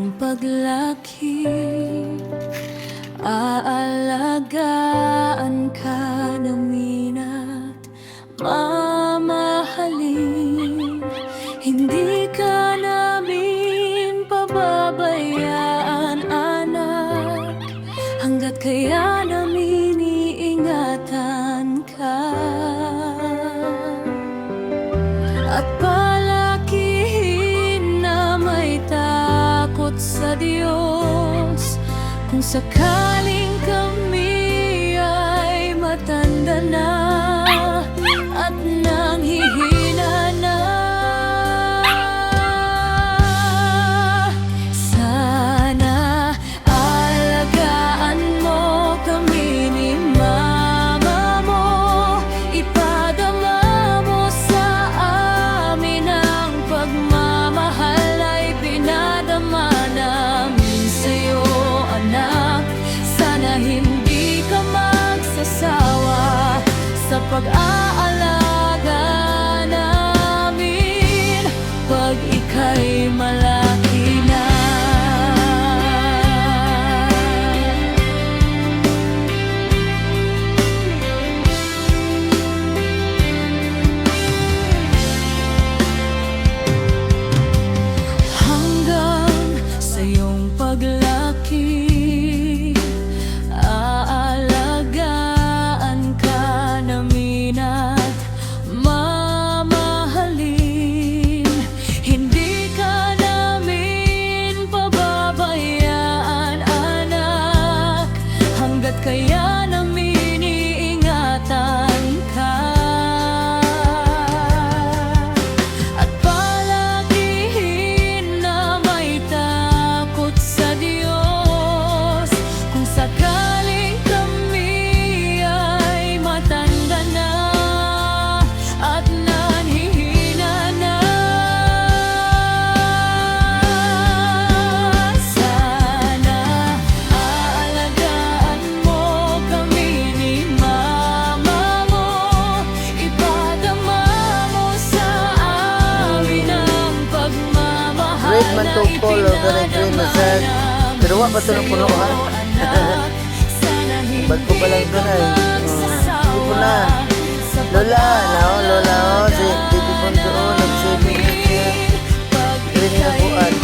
iyong paglaki, aalagaan ka namin at mamahalin. Hindi ka namin pababayaan, anak, hanggat kaya namin iingatan ka. At palakihin na may takot sa Diyos, kung sakaling kami ay matanda na at nanghihina na. Sana alagaan mo kami ni mama mo, ipadama mo sa amin ang pagmamahal ay pinadama namin sa'yo, anak. Sana hindi ka magsasawa sa pag-aalaga namin pag ika'y malaki na. Hanggang sa iyong paglaki, aalagaan ka namin at mamahalin. Hindi ka namin pababayaan, anak, hanggat kaya namin iingatan ka. At palakihin na may takot sa Diyos, kung sakaling kami ay matanda na at nanghihina na. Sana aalagaan mo kami ni mama mo, ipadama mo sa amin ang pagmamahal Great man na to follow, ganun dream masag. Pero wa ba ito ng puno ha? Ba't ko pa lang ito na eh? Hindi po na. Lola, Lola, si Titi Pondo, nag-saving na siya. Green na buwan.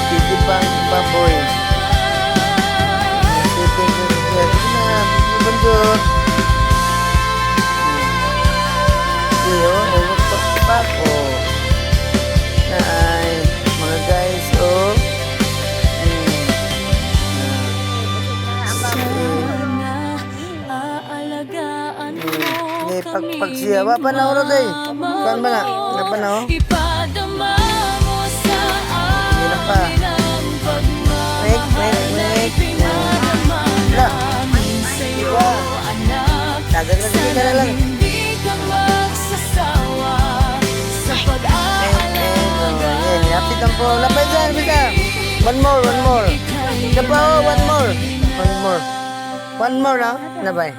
Titi Baboy. Nag-saving na siya. Sige na, Titi Pondo. Sige, pak, na ay, mga guys, aalagaan mo kami pagsiya, wa pa na oras eh. Saan ba na? Wala pa na ipadama mo sa Hindi na pa. amin ang pagmamahal na pinadama Wala. namin sa'yo, Diba? anak. Tagal na, sige ka na lang. Hindi ka magsasawa sa pag-aalaga. Yapit lang po. Lapay dyan, bisa. One more. Dapat one more. One more na. Nabay.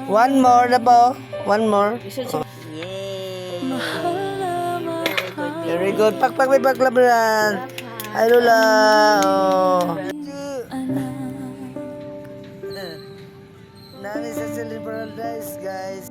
One more na po. One more. Mahal na mahal. Very good. Paklabaran. Hi, Lola. Nani sa Silver Paradise, guys.